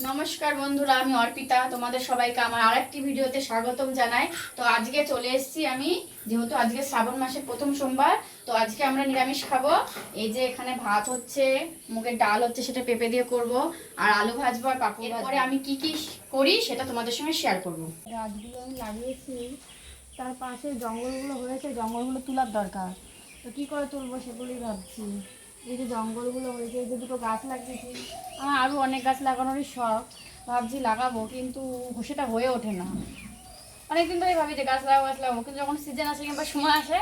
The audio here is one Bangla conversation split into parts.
নমস্কার বন্ধুরা, আমি অর্পিতা। তোমাদের সবাইকে আমার আরেকটি ভিডিওতে স্বাগতম জানাই। তো আজকে চলে এসেছি আমি, যেহেতু আজকে শ্রাবণ মাসের প্রথম সোমবার, তো আজকে আমরা নিরামিষ খাবো। এই যে এখানে ভাত হচ্ছে, মুগের ডাল হচ্ছে, সেটা পেঁপে দিয়ে করব, আর আলু ভাজবো আর পাঁপড়। এরপরে আমি কি কি করি সেটা তোমাদের সঙ্গে শেয়ার করব। গাছগুলো আমি লাগিয়েছি, তার পাশে জঙ্গলগুলো হয়েছে, জঙ্গলগুলো তোলার দরকার। তো কী করে তুলবো সেগুলোই ভাবছি। এই যে জঙ্গলগুলো হয়েছে, এই যে দুটো গাছ লাগিয়েছি, আমার আরও অনেক গাছ লাগানোরই শখ, ভাবছি লাগাবো, কিন্তু সেটা হয়ে ওঠে না। অনেকদিন ধরে ভাবি যে গাছ লাগাবো, কিন্তু যখন সিজন আসে কিংবা সময় আসে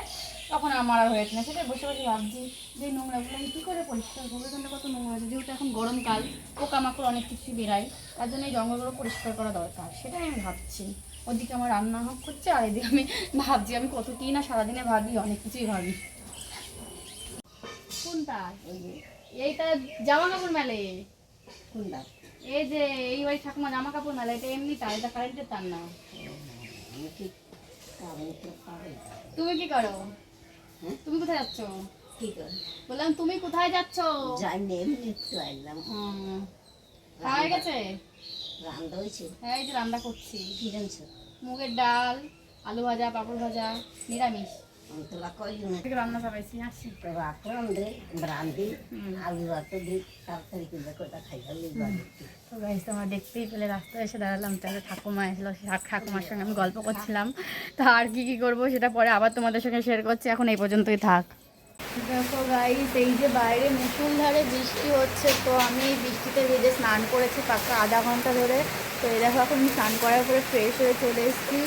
তখন আমার আর হয়ে ওঠে না। সেটাই বসে বসে ভাবছি যে নোংরাগুলো আমি কী করে পরিষ্কার করবো। এখানে কত নোংরা আছে, যেহেতু এখন গরমকাল, পোকামাকড় অনেক কিছু বেরায়, তার জন্য এই জঙ্গলগুলো পরিষ্কার করা দরকার। সেটাই আমি ভাবছি। ওদিকে আমার রান্না করছে, আর এদিকে আমি ভাবছি, আমি কত কি না সারাদিনে ভাবি, অনেক কিছুই ভাবি। কোনটা? এইটা জামা কাপড় মেলে। কোনটা? এই যে এই বাড়ি ঠাকুমা জামা কাপড় মেলে, এটা এমনি তার, এটা কারেন্টের তার না। তুমি কি করো? তুমি কোথায় যাচ্ছ? কি করো বললাম, তুমি কোথায় যাচ্ছ? জানি এমনি একটু আইলাম। খাওয়া হয়ে গেছে? রান্না হয়েছে? হ্যাঁ, এই যে রান্না করছি। কি জানছো? মুগের ডাল, আলু ভাজা, পাঁপড় ভাজা, নিরামিষ। তোলা কয়জন রান্না চাপাইছি, আসছি। রাঁধে রাঁধি আলু রাতে দিই, তাড়াতাড়ি করে কোটা খাই আলু তো গাইস, তোমরা দেখতেই পেলে, রাস্তায় এসে দাঁড়ালাম, তাহলে ঠাকুমা এসলো, ঠাকুমার সঙ্গে আমি গল্প করছিলাম। তা আর কি করবো সেটা পরে আবার তোমাদের সঙ্গে শেয়ার করছি, এখন এই পর্যন্তই থাক। দেখো গাইস, এই যে বাইরে মুষলধারে বৃষ্টি হচ্ছে, তো আমি এই বৃষ্টিতে ভিজে স্নান করেছি পাক্কা আধা ঘন্টা ধরে। তো এই দেখো, এখন স্নান করার পরে ফ্রেশ হয়ে চলে এসেছি।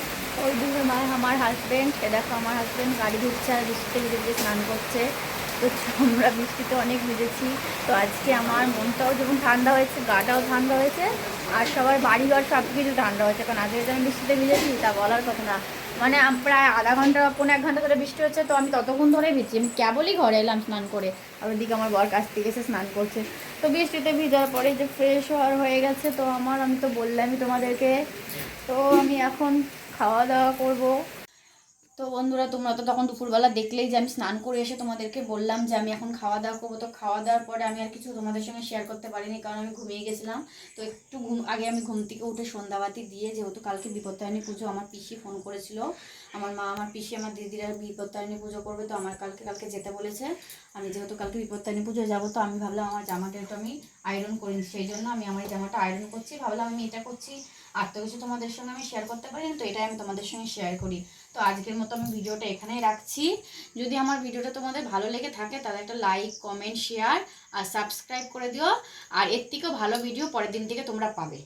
ওই দিকে আমার হাজব্যান্ড, এ দেখো আমার হাজব্যান্ড গাড়ি ধুচ্ছে আর বৃষ্টিতে ভিজে ভিজে স্নান করছে। তো আমরা বৃষ্টিতে অনেক ভিজেছি। তো আজকে আমার মনটাও যেমন ঠান্ডা হয়েছে, গাটাও ঠান্ডা হয়েছে, আর সবার বাড়িঘর সব কিছু ঠান্ডা হয়েছে। কারণ আজকে যে আমি বৃষ্টিতে ভিজেছি তা বলার কথা না। মানে প্রায় আধা ঘন্টা, 1.5 ঘন্টা ধরে বৃষ্টি হচ্ছে, তো আমি ততক্ষণ ধরে ভিজছি। আমি কেবলই ঘরে এলাম স্নান করে, আর ওইদিকে আমার বর কাছ থেকে এসে স্নান করছে। তো বৃষ্টিতে ভিজার পরে যে ফ্রেশ হয়ে গেছে তো আমি তো বললামই তোমাদেরকে। তো আমি এখন খাওয়া দাওয়া করবো। তো বন্ধুরা, তোমরা তো তখন দুপুরবেলা দেখলেই যে আমি স্নান করে এসে তোমাদেরকে বললাম যে আমি এখন খাওয়া দাওয়া করবো। তো খাওয়া দাওয়ার পরে আমি আর কিছু তোমাদের সঙ্গে শেয়ার করতে পারিনি, কারণ আমি ঘুমিয়ে গেছিলাম। তো একটু আগে আমি ঘুম থেকে উঠে সন্ধ্যাবাতি দিয়ে, যেহেতু কালকে বিপত্তারিণী পুজো, আমার পিসি ফোন করেছিল, আমার মা, আমার পিসি, আমার দিদিরা বিপত্তারিণী পুজো করবে, তো আমার কালকে যেতে বলেছে। আমি যেহেতু কালকে বিপত্তারিণী পুজো যাবো, তো আমি ভাবলাম আমার জামাটা একটু আমি আয়রন করি, সেই জন্য আমি আমার জামাটা আয়রন করছি। ভাবলাম আমি এটা করছি, আর তো কিছু তোমাদের সঙ্গে আমি শেয়ার করতে পারি না, তো এটাই আমি তোমাদের সঙ্গে শেয়ার করি। তো আজকের মতো আমি ভিডিওটা এখানেই রাখছি। যদি আমার ভিডিওটা তোমাদের ভালো লেগে থাকে তাহলে একটা লাইক, কমেন্ট, শেয়ার আর সাবস্ক্রাইব করে দিও। আর এর থেকেও ভালো ভিডিও পরের দিন থেকে তোমরা পাবে।